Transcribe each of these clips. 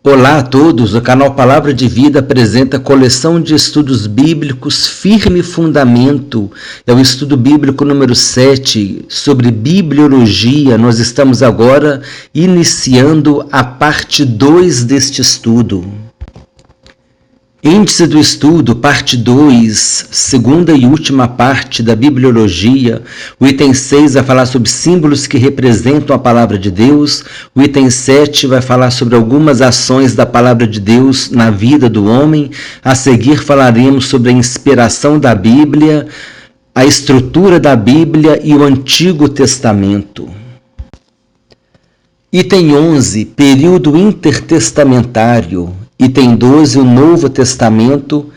Olá a todos, o canal Palavra de Vida apresenta a coleção de estudos bíblicos Firme Fundamento. É o estudo bíblico número 7 sobre bibliologia. Nós estamos agora iniciando a parte 2 deste estudo. Índice do estudo, parte 2, segunda e última parte da bibliologia. O item 6 vai falar sobre símbolos que representam a palavra de Deus. O item 7 vai falar sobre algumas ações da palavra de Deus na vida do homem. A seguir falaremos sobre a inspiração da Bíblia, a estrutura da Bíblia e o Antigo Testamento. Item 11, período intertestamentário. Item 12, o Novo Testamento.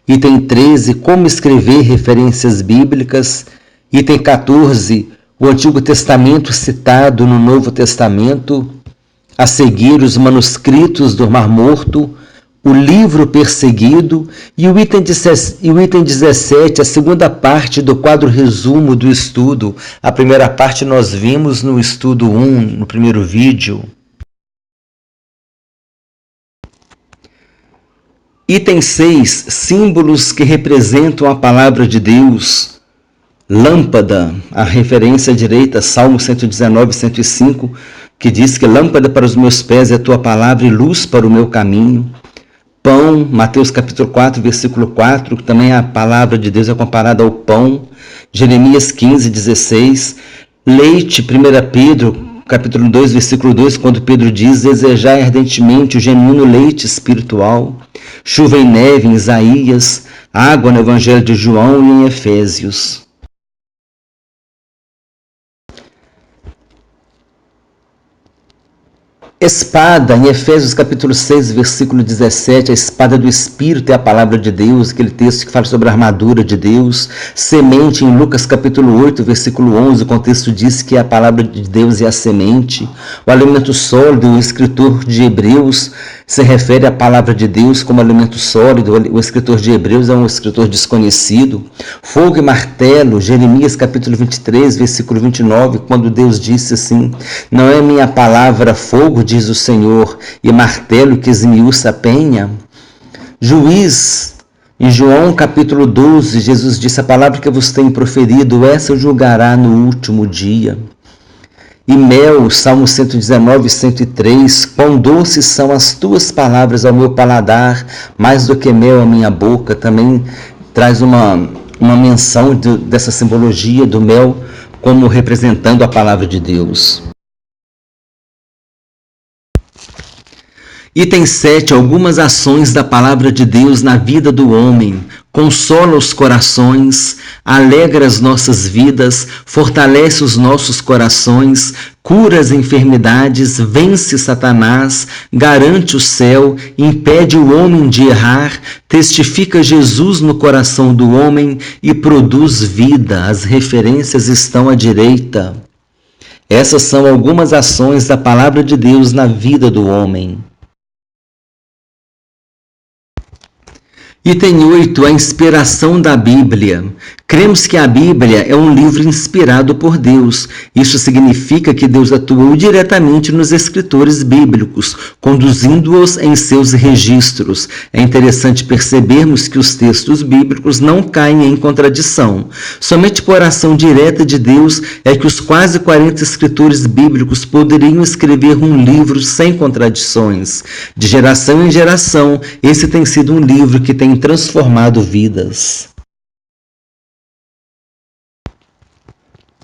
Item 13, como escrever referências bíblicas. Item 14, o Antigo Testamento citado no Novo Testamento. A seguir, os manuscritos do Mar Morto, o livro perseguido e o item 17, a segunda parte do quadro resumo do estudo. A primeira parte nós vimos no estudo 1, no primeiro vídeo. Item 6, símbolos que representam a palavra de Deus. Lâmpada, a referência à direita, Salmo 119, 105, que diz que lâmpada para os meus pés é a tua palavra e luz para o meu caminho. Pão, Mateus capítulo 4, versículo 4, que também a palavra de Deus é comparada ao pão. Jeremias 15, 16. Leite, 1 Pedro capítulo 2, versículo 2, quando Pedro diz: desejai ardentemente o genuíno leite espiritual. Chuva e neve em Isaías, água no Evangelho de João e em Efésios. Espada, em Efésios capítulo 6, versículo 17, a espada do Espírito é a palavra de Deus, aquele texto que fala sobre a armadura de Deus. Semente, em Lucas capítulo 8, versículo 11, o contexto diz que a palavra de Deus é a semente. O alimento sólido, o escritor de Hebreus se refere à palavra de Deus como alimento sólido. O escritor de Hebreus é um escritor desconhecido. Fogo e martelo, Jeremias capítulo 23, versículo 29, quando Deus disse assim: não é minha palavra fogo, diz o Senhor, e martelo que esmiuça a penha. Juiz, em João capítulo 12, Jesus disse: a palavra que eu vos tenho proferido, essa julgará no último dia. E mel, Salmo 119, 103, quão doces são as tuas palavras ao meu paladar, mais do que mel à minha boca. Também traz uma menção dessa simbologia do mel como representando a palavra de Deus. Item 7, algumas ações da palavra de Deus na vida do homem. Consola os corações, alegra as nossas vidas, fortalece os nossos corações, cura as enfermidades, vence Satanás, garante o céu, impede o homem de errar, testifica Jesus no coração do homem e produz vida. As referências estão à direita. Essas são algumas ações da palavra de Deus na vida do homem. Item 8, a inspiração da Bíblia. Cremos que a Bíblia é um livro inspirado por Deus. Isso significa que Deus atuou diretamente nos escritores bíblicos, conduzindo-os em seus registros. É interessante percebermos que os textos bíblicos não caem em contradição. Somente por ação direta de Deus é que os quase 40 escritores bíblicos poderiam escrever um livro sem contradições. De geração em geração, esse tem sido um livro que tem transformado vidas.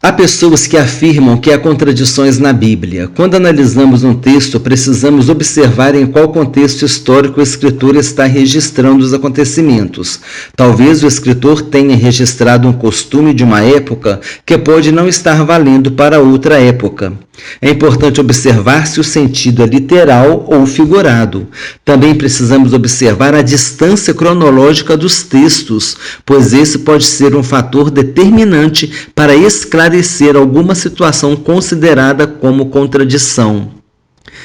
Há pessoas que afirmam que há contradições na Bíblia. Quando analisamos um texto, precisamos observar em qual contexto histórico o escritor está registrando os acontecimentos. Talvez o escritor tenha registrado um costume de uma época que pode não estar valendo para outra época. É importante observar se o sentido é literal ou figurado. Também precisamos observar a distância cronológica dos textos, pois esse pode ser um fator determinante para esclarecer alguma situação considerada como contradição.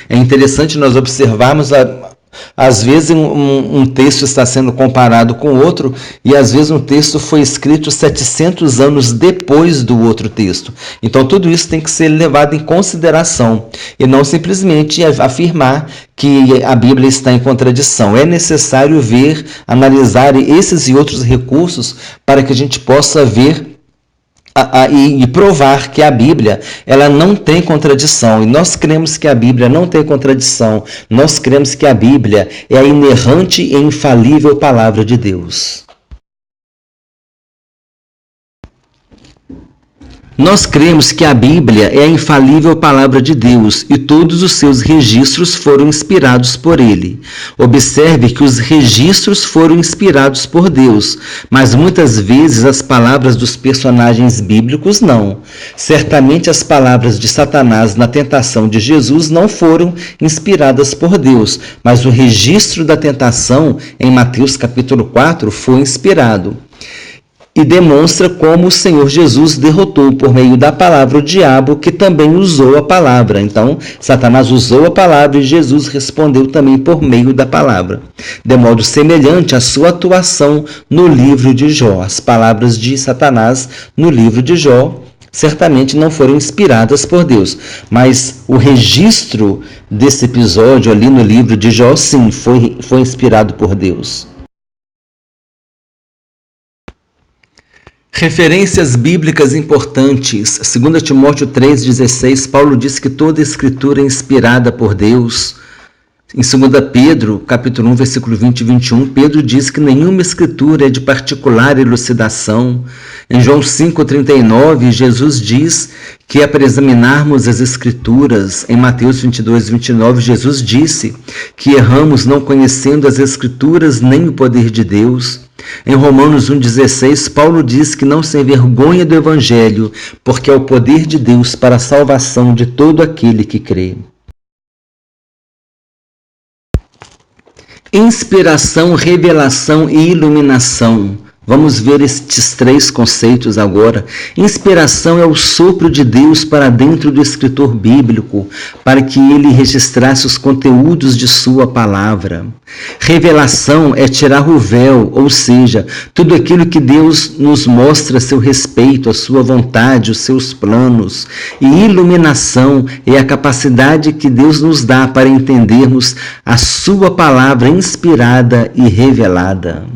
É interessante nós observarmos Às vezes um texto está sendo comparado com outro e às vezes um texto foi escrito 700 anos depois do outro texto. Então tudo isso tem que ser levado em consideração e não simplesmente afirmar que a Bíblia está em contradição. É necessário ver, analisar esses e outros recursos para que a gente possa ver e provar que a Bíblia ela não tem contradição. E nós cremos que a Bíblia não tem contradição. Nós cremos que a Bíblia é a inerrante e infalível palavra de Deus. Nós cremos que a Bíblia é a infalível palavra de Deus e todos os seus registros foram inspirados por ele. Observe que os registros foram inspirados por Deus, mas muitas vezes as palavras dos personagens bíblicos não. Certamente as palavras de Satanás na tentação de Jesus não foram inspiradas por Deus, mas o registro da tentação em Mateus capítulo 4 foi inspirado. E demonstra como o Senhor Jesus derrotou por meio da palavra o diabo, que também usou a palavra. Então, Satanás usou a palavra e Jesus respondeu também por meio da palavra. De modo semelhante à sua atuação no livro de Jó. As palavras de Satanás no livro de Jó certamente não foram inspiradas por Deus, mas o registro desse episódio ali no livro de Jó, sim, foi inspirado por Deus. Referências bíblicas importantes. 2 Timóteo 3,16, Paulo diz que toda a escritura é inspirada por Deus. Em 2 Pedro, capítulo 1, versículo 20 e 21, Pedro diz que nenhuma escritura é de particular elucidação. Em João 5,39, Jesus diz que é para examinarmos as escrituras. Em Mateus 22, 29, Jesus disse que erramos não conhecendo as escrituras nem o poder de Deus. Em Romanos 1,16, Paulo diz que não se envergonha do Evangelho, porque é o poder de Deus para a salvação de todo aquele que crê. Inspiração, revelação e iluminação. Vamos ver estes três conceitos agora. Inspiração é o sopro de Deus para dentro do escritor bíblico, para que ele registrasse os conteúdos de sua palavra. Revelação é tirar o véu, ou seja, tudo aquilo que Deus nos mostra a seu respeito, a sua vontade, os seus planos. E iluminação é a capacidade que Deus nos dá para entendermos a sua palavra inspirada e revelada.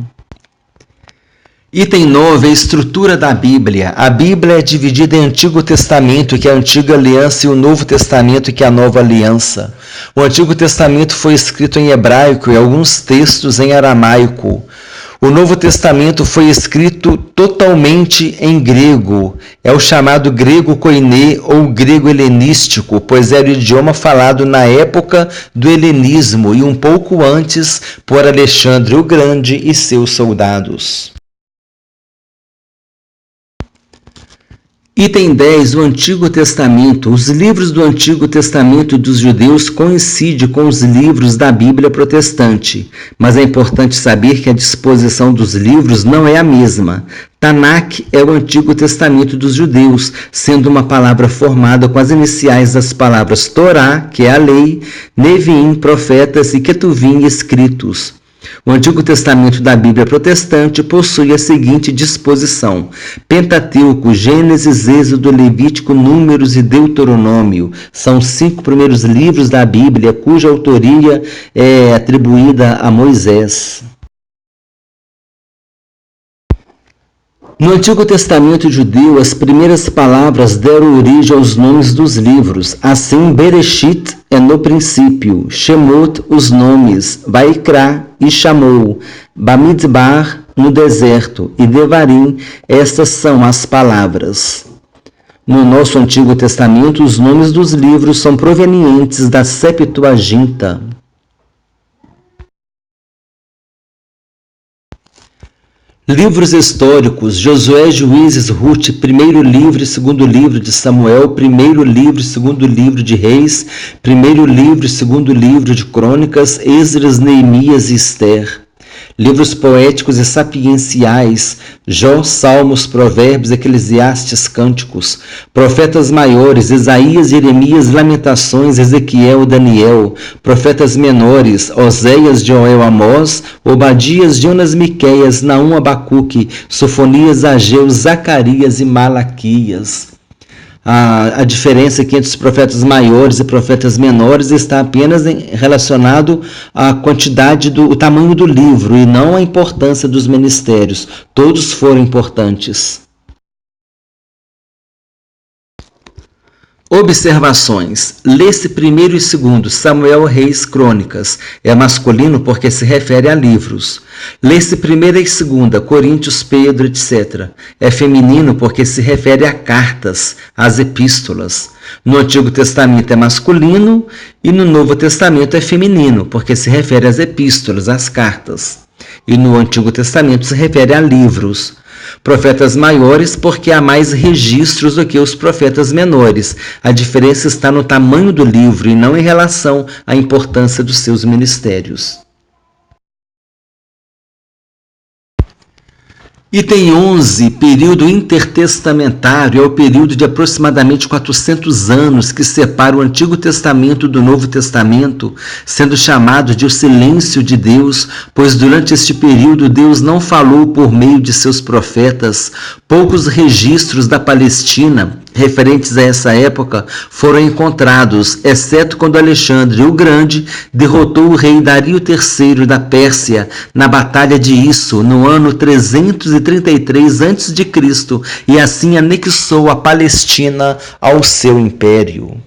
Item 9, a estrutura da Bíblia. A Bíblia é dividida em Antigo Testamento, que é a Antiga Aliança, e o Novo Testamento, que é a Nova Aliança. O Antigo Testamento foi escrito em hebraico e alguns textos em aramaico. O Novo Testamento foi escrito totalmente em grego. É o chamado grego koiné ou grego helenístico, pois era o idioma falado na época do helenismo e um pouco antes por Alexandre o Grande e seus soldados. Item 10, o Antigo Testamento. Os livros do Antigo Testamento dos judeus coincidem com os livros da Bíblia protestante, mas é importante saber que a disposição dos livros não é a mesma. Tanakh é o Antigo Testamento dos judeus, sendo uma palavra formada com as iniciais das palavras Torá, que é a lei, Neviim, profetas, e Ketuvim, escritos. O Antigo Testamento da Bíblia protestante possui a seguinte disposição: Pentateuco, Gênesis, Êxodo, Levítico, Números e Deuteronômio. São os 5 primeiros livros da Bíblia, cuja autoria é atribuída a Moisés. No Antigo Testamento judeu, as primeiras palavras deram origem aos nomes dos livros. Assim, Bereshit é no princípio, Shemot, os nomes, Vaikra e Chamou, Bamidbar, no deserto, e Devarim, estas são as palavras. No nosso Antigo Testamento, os nomes dos livros são provenientes da Septuaginta. Livros históricos: Josué, Juízes, Ruth, primeiro livro e segundo livro de Samuel, primeiro livro e segundo livro de Reis, primeiro livro e segundo livro de Crônicas, Esdras, Neemias e Ester. livros poéticos e sapienciais, Jó, Salmos, Provérbios, Eclesiastes, Cânticos, profetas maiores, Isaías, Jeremias, Lamentações, Ezequiel, Daniel, profetas menores, Oséias, Joel, Amós, Obadias, Jonas, Miqueias, Naum, Abacuque, Sofonias, Ageu, Zacarias e Malaquias. A diferença aqui entre os profetas maiores e profetas menores está apenas relacionado à quantidade o tamanho do livro e não à importância dos ministérios. Todos foram importantes. Observações. Lê-se primeiro e segundo Samuel, Reis, Crônicas. É masculino porque se refere a livros. Lê-se primeira e segunda Coríntios, Pedro, etc. É feminino porque se refere a cartas, às epístolas. No Antigo Testamento é masculino e no Novo Testamento é feminino porque se refere às epístolas, às cartas. E no Antigo Testamento se refere a livros. Profetas maiores porque há mais registros do que os profetas menores. A diferença está no tamanho do livro e não em relação à importância dos seus ministérios. Item 11, período intertestamentário, é o período de aproximadamente 400 anos que separa o Antigo Testamento do Novo Testamento, sendo chamado de o silêncio de Deus, pois durante este período Deus não falou por meio de seus profetas. Poucos registros da Palestina referentes a essa época foram encontrados, exceto quando Alexandre o Grande derrotou o rei Dario III da Pérsia na Batalha de Isso, no ano 333 a.C., e assim anexou a Palestina ao seu império.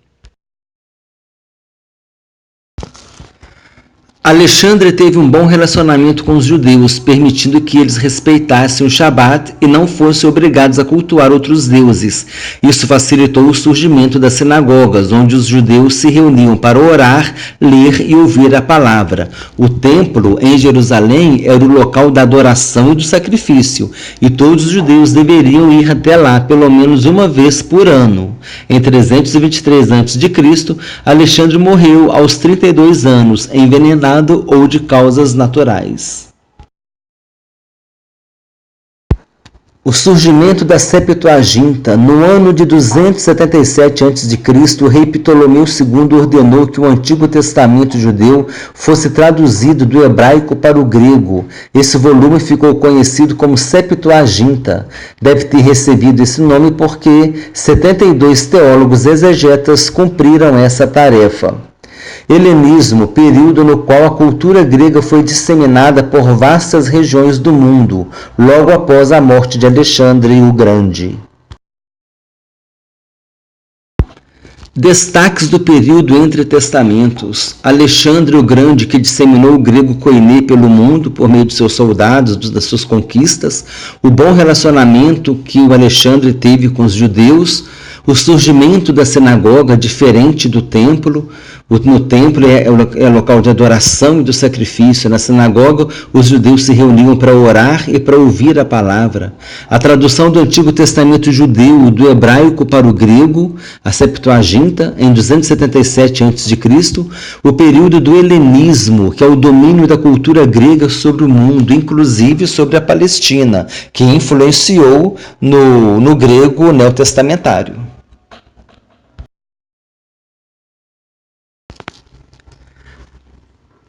Alexandre teve um bom relacionamento com os judeus, permitindo que eles respeitassem o Shabat e não fossem obrigados a cultuar outros deuses. Isso facilitou o surgimento das sinagogas, onde os judeus se reuniam para orar, ler e ouvir a palavra. O templo, em Jerusalém, era o local da adoração e do sacrifício, e todos os judeus deveriam ir até lá pelo menos uma vez por ano. Em 323 a.C., Alexandre morreu aos 32 anos, envenenado ou de causas naturais. O surgimento da Septuaginta. No ano de 277 a.C., o rei Ptolomeu II ordenou que o Antigo Testamento judeu fosse traduzido do hebraico para o grego. Esse volume ficou conhecido como Septuaginta. Deve ter recebido esse nome porque 72 teólogos exegetas cumpriram essa tarefa. Helenismo, período no qual a cultura grega foi disseminada por vastas regiões do mundo, logo após a morte de Alexandre o Grande. Destaques do período entre testamentos. Alexandre o Grande, que disseminou o grego koiné pelo mundo por meio de seus soldados, das suas conquistas, o bom relacionamento que o Alexandre teve com os judeus, o surgimento da sinagoga diferente do templo. No templo é local de adoração e do sacrifício. Na sinagoga, os judeus se reuniam para orar e para ouvir a palavra. A tradução do Antigo Testamento judeu do hebraico para o grego, a Septuaginta, em 277 a.C., o período do helenismo, que é o domínio da cultura grega sobre o mundo, inclusive sobre a Palestina, que influenciou no grego neotestamentário.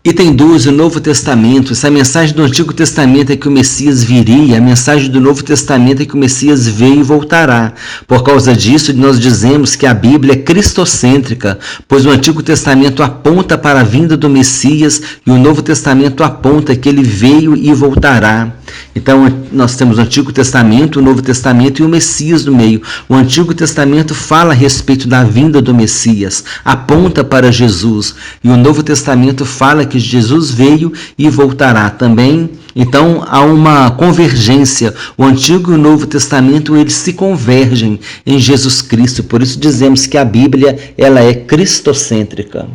Item 12, o Novo Testamento. Essa mensagem do Antigo Testamento é que o Messias viria, a mensagem do Novo Testamento é que o Messias veio e voltará. Por causa disso, nós dizemos que a Bíblia é cristocêntrica, pois o Antigo Testamento aponta para a vinda do Messias e o Novo Testamento aponta que ele veio e voltará. Então, nós temos o Antigo Testamento, o Novo Testamento e o Messias no meio. O Antigo Testamento fala a respeito da vinda do Messias, aponta para Jesus, e o Novo Testamento fala que Jesus veio e voltará também. Então, há uma convergência. O Antigo e o Novo Testamento, eles se convergem em Jesus Cristo. Por isso dizemos que a Bíblia, ela é cristocêntrica.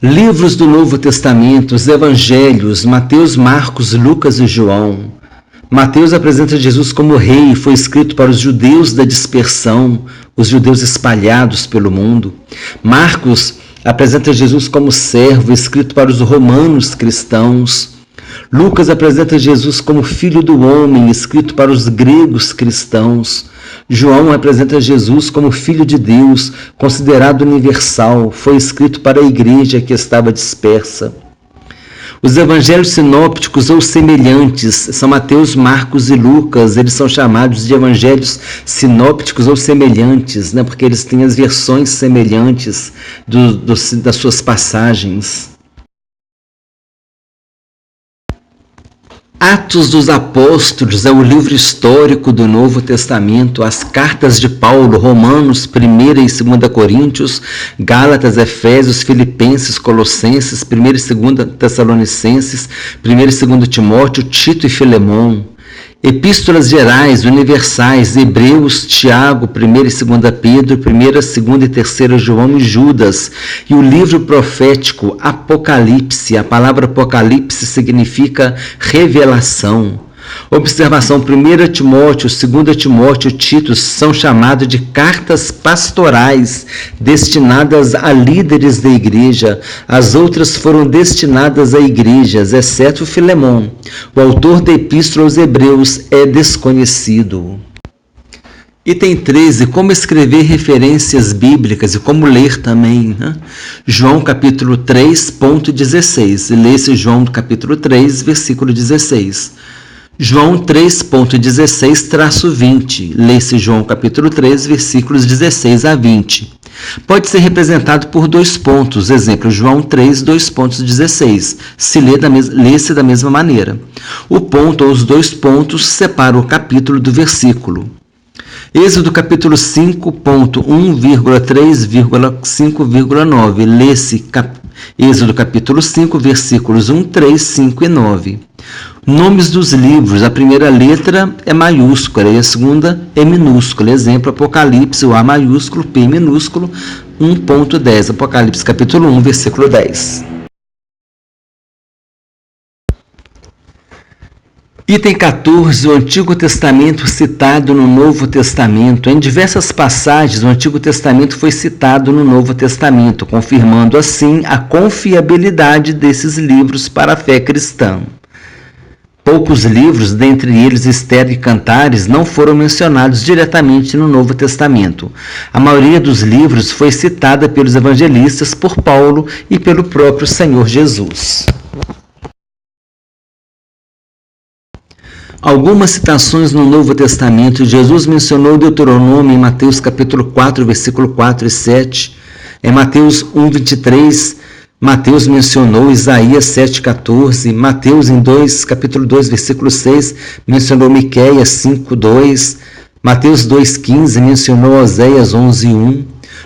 Livros do Novo Testamento, os Evangelhos, Mateus, Marcos, Lucas e João. Mateus apresenta Jesus como rei, foi escrito para os judeus da dispersão, os judeus espalhados pelo mundo. Marcos apresenta Jesus como servo, escrito para os romanos cristãos. Lucas apresenta Jesus como filho do homem, escrito para os gregos cristãos. João apresenta Jesus como filho de Deus, considerado universal, foi escrito para a igreja que estava dispersa. Os evangelhos sinópticos ou semelhantes são Mateus, Marcos e Lucas. Eles são chamados de evangelhos sinópticos ou semelhantes, né? Porque eles têm as versões semelhantes das suas passagens. Atos dos Apóstolos é o livro histórico do Novo Testamento. As cartas de Paulo, Romanos, 1ª e 2ª Coríntios, Gálatas, Efésios, Filipenses, Colossenses, 1ª e 2ª Tessalonicenses, 1º e 2º Timóteo, Tito e Filemão. Epístolas gerais, universais, Hebreus, Tiago, 1ª e 2ª Pedro, 1ª, 2ª e 3ª João e Judas. E o livro profético Apocalipse. A palavra Apocalipse significa revelação. Observação: 1 Timóteo, 2 Timóteo e Tito são chamados de cartas pastorais destinadas a líderes da igreja. As outras foram destinadas a igrejas, exceto Filemão. O autor da Epístola aos Hebreus é desconhecido. Item 13. Como escrever referências bíblicas e como ler também, né? João capítulo 3.16. Lê-se João capítulo 3, versículo 16. João 3.16-20, lê-se João capítulo 3, versículos 16 a 20. Pode ser representado por 2 pontos, exemplo, João 3, 2.16, lê-se da mesma maneira. O ponto ou os 2 pontos separam o capítulo do versículo. Êxodo capítulo 5.1,3,5,9, lê-se Êxodo capítulo 5, versículos 1, 3, 5 e 9. Nomes dos livros: a primeira letra é maiúscula e a segunda é minúscula. Exemplo, Apocalipse, o A maiúsculo, P minúsculo, 1.10. Apocalipse capítulo 1, versículo 10. Item 14. O Antigo Testamento citado no Novo Testamento. Em diversas passagens, o Antigo Testamento foi citado no Novo Testamento, confirmando assim a confiabilidade desses livros para a fé cristã. Poucos livros, dentre eles Esther e Cantares, não foram mencionados diretamente no Novo Testamento. A maioria dos livros foi citada pelos evangelistas, por Paulo e pelo próprio Senhor Jesus. Algumas citações no Novo Testamento: Jesus mencionou Deuteronômio em Mateus capítulo 4, versículo 4 e 7. Em Mateus 1:23, Mateus mencionou Isaías 7:14. Mateus capítulo 2, versículo 6, mencionou Miqueias 5:2. Mateus 2:15 mencionou Oséias 11:1.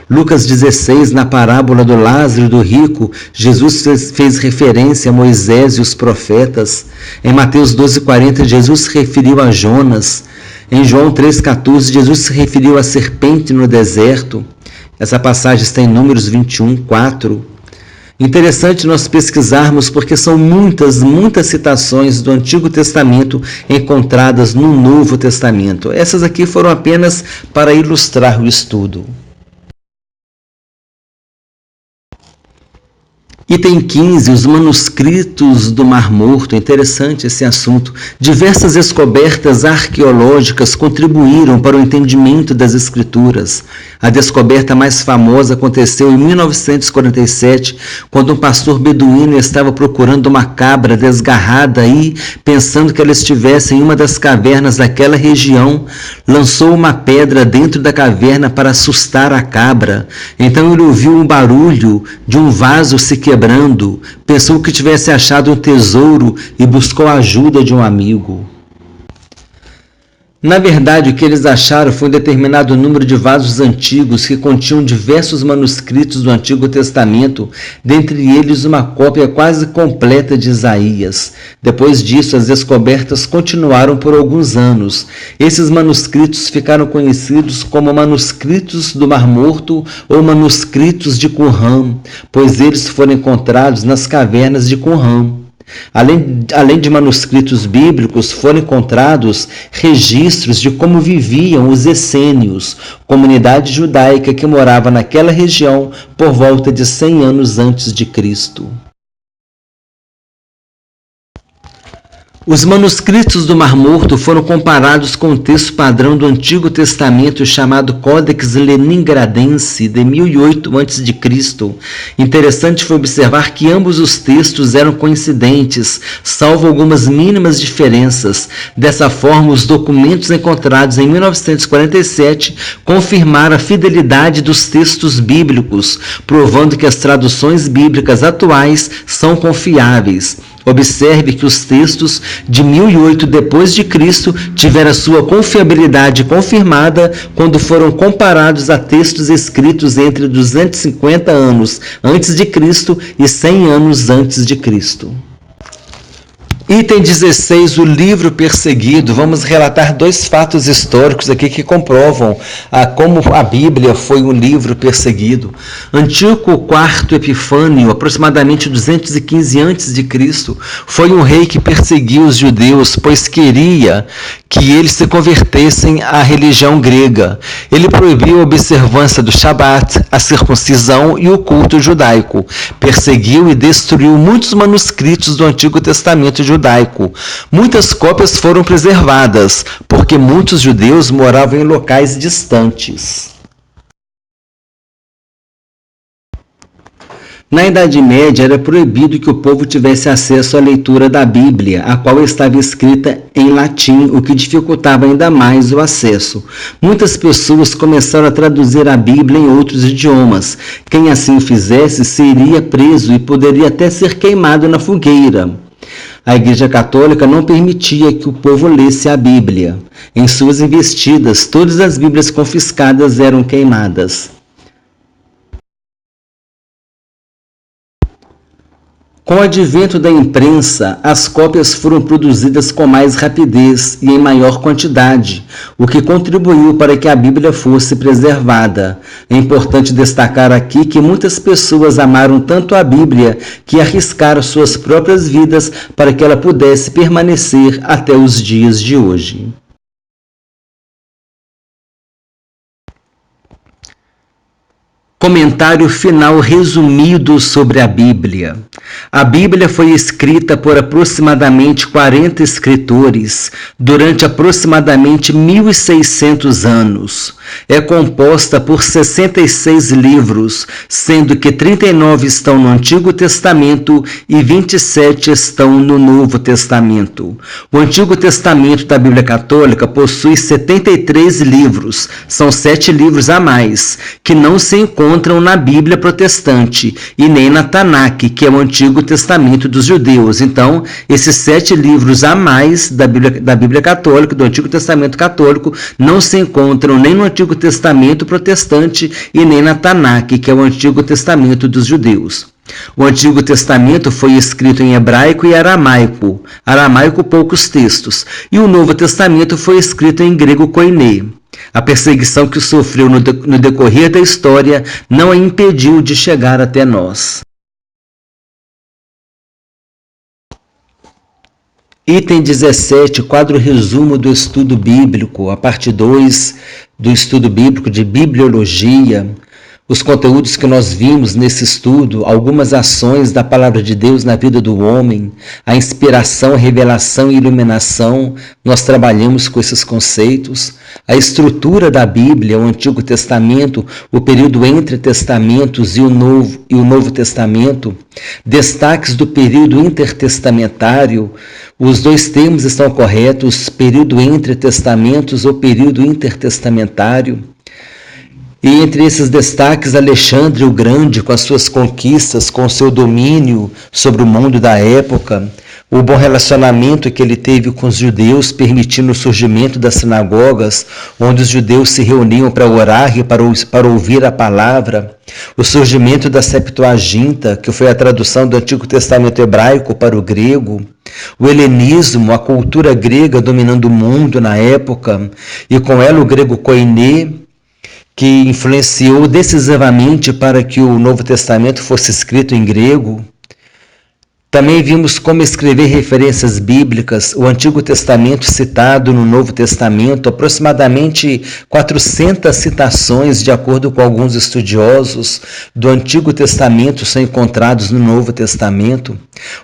Lucas 16, na parábola do Lázaro e do rico, Jesus fez referência a Moisés e os profetas. Em Mateus 12:40, Jesus se referiu a Jonas. Em João 3,14, Jesus se referiu à serpente no deserto. Essa passagem está em Números 21:4. Interessante nós pesquisarmos, porque são muitas citações do Antigo Testamento encontradas no Novo Testamento. Essas aqui foram apenas para ilustrar o estudo. Item 15. Os manuscritos do Mar Morto. Interessante esse assunto. Diversas descobertas arqueológicas contribuíram para o entendimento das Escrituras. A descoberta mais famosa aconteceu em 1947, quando um pastor beduíno estava procurando uma cabra desgarrada e, pensando que ela estivesse em uma das cavernas daquela região, lançou uma pedra dentro da caverna para assustar a cabra. Então ele ouviu um barulho de um vaso se quebrando, pensou que tivesse achado um tesouro e buscou a ajuda de um amigo. Na verdade, o que eles acharam foi um determinado número de vasos antigos que continham diversos manuscritos do Antigo Testamento, dentre eles uma cópia quase completa de Isaías. Depois disso, as descobertas continuaram por alguns anos. Esses manuscritos ficaram conhecidos como manuscritos do Mar Morto ou manuscritos de Qumran, pois eles foram encontrados nas cavernas de Qumran. Além de manuscritos bíblicos, foram encontrados registros de como viviam os essênios, comunidade judaica que morava naquela região por volta de 100 anos antes de Cristo. Os manuscritos do Mar Morto foram comparados com o texto padrão do Antigo Testamento chamado Codex Leningradense, de 1008 a.C. Interessante foi observar que ambos os textos eram coincidentes, salvo algumas mínimas diferenças. Dessa forma, os documentos encontrados em 1947 confirmaram a fidelidade dos textos bíblicos, provando que as traduções bíblicas atuais são confiáveis. Observe que os textos de 1008 d.C. tiveram sua confiabilidade confirmada quando foram comparados a textos escritos entre 250 anos antes de Cristo e 100 anos antes de Cristo. Item 16, o livro perseguido. Vamos relatar dois fatos históricos aqui que comprovam como a Bíblia foi um livro perseguido. Antíoco IV Epifânio, aproximadamente 215 a.C., foi um rei que perseguiu os judeus, pois queria que eles se convertessem à religião grega. Ele proibiu a observância do Shabat, a circuncisão e o culto judaico. Perseguiu e destruiu muitos manuscritos do Antigo Testamento judaico. Muitas cópias foram preservadas, porque muitos judeus moravam em locais distantes. Na Idade Média, era proibido que o povo tivesse acesso à leitura da Bíblia, a qual estava escrita em latim, o que dificultava ainda mais o acesso. Muitas pessoas começaram a traduzir a Bíblia em outros idiomas. Quem assim o fizesse seria preso e poderia até ser queimado na fogueira. A Igreja Católica não permitia que o povo lesse a Bíblia. Em suas investidas, todas as Bíblias confiscadas eram queimadas. Com o advento da imprensa, as cópias foram produzidas com mais rapidez e em maior quantidade, o que contribuiu para que a Bíblia fosse preservada. É importante destacar aqui que muitas pessoas amaram tanto a Bíblia que arriscaram suas próprias vidas para que ela pudesse permanecer até os dias de hoje. Comentário final resumido sobre a Bíblia. A Bíblia foi escrita por aproximadamente 40 escritores durante aproximadamente 1.600 anos. É composta por 66 livros, sendo que 39 estão no Antigo Testamento e 27 estão no Novo Testamento. O Antigo Testamento da Bíblia Católica possui 73 livros, são 7 livros a mais, que não se encontram na Bíblia Protestante e nem na Tanakh, que é o Antigo Testamento dos judeus. Então, esses 7 livros a mais da Bíblia Católica, do Antigo Testamento Católico, não se encontram nem no Antigo Testamento Protestante e nem na Tanakh, que é o Antigo Testamento dos judeus. O Antigo Testamento foi escrito em hebraico e aramaico, poucos textos, e o Novo Testamento foi escrito em grego koiné. A perseguição que sofreu no decorrer da história não a impediu de chegar até nós. Item 17, quadro resumo do estudo bíblico, a parte 2 do estudo bíblico de bibliologia. Os conteúdos que nós vimos nesse estudo, algumas ações da Palavra de Deus na vida do homem, a inspiração, revelação e iluminação, nós trabalhamos com esses conceitos. A estrutura da Bíblia, o Antigo Testamento, o período entre testamentos e o Novo Testamento, destaques do período intertestamentário. Os dois termos estão corretos, período entre testamentos ou período intertestamentário. E entre esses destaques, Alexandre o Grande, com as suas conquistas, com seu domínio sobre o mundo da época, o bom relacionamento que ele teve com os judeus, permitindo o surgimento das sinagogas, onde os judeus se reuniam para orar e para ouvir a palavra, o surgimento da Septuaginta, que foi a tradução do Antigo Testamento hebraico para o grego, o helenismo, a cultura grega dominando o mundo na época, e com ela o grego koiné, que influenciou decisivamente para que o Novo Testamento fosse escrito em grego. Também vimos como escrever referências bíblicas, o Antigo Testamento citado no Novo Testamento, aproximadamente 400 citações, de acordo com alguns estudiosos, do Antigo Testamento são encontrados no Novo Testamento.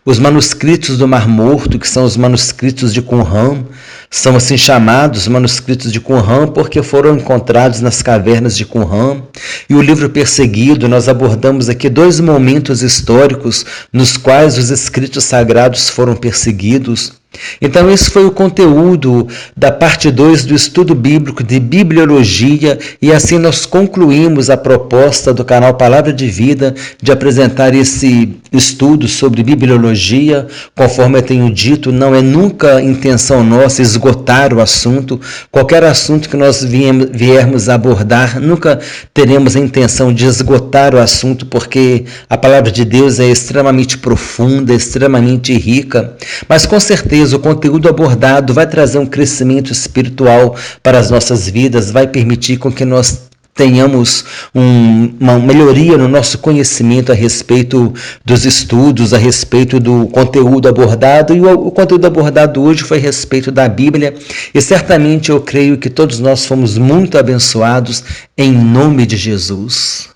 Os manuscritos do Mar Morto, que são os manuscritos de Qumran, são assim chamados manuscritos de Qumran porque foram encontrados nas cavernas de Qumran. E o livro Perseguido, nós abordamos aqui 2 momentos históricos nos quais os escritos sagrados foram perseguidos. Então esse foi o conteúdo da parte 2 do estudo bíblico de bibliologia, e assim nós concluímos a proposta do canal Palavra de Vida de apresentar esse estudo sobre bibliologia. Conforme eu tenho dito, não é nunca intenção nossa esgotar o assunto. Qualquer assunto que nós viermos abordar, nunca teremos a intenção de esgotar o assunto, porque a Palavra de Deus é extremamente profunda, extremamente rica, mas com certeza o conteúdo abordado vai trazer um crescimento espiritual para as nossas vidas, vai permitir com que nós tenhamos uma melhoria no nosso conhecimento a respeito dos estudos, a respeito do conteúdo abordado. E o conteúdo abordado hoje foi a respeito da Bíblia, e certamente eu creio que todos nós fomos muito abençoados em nome de Jesus.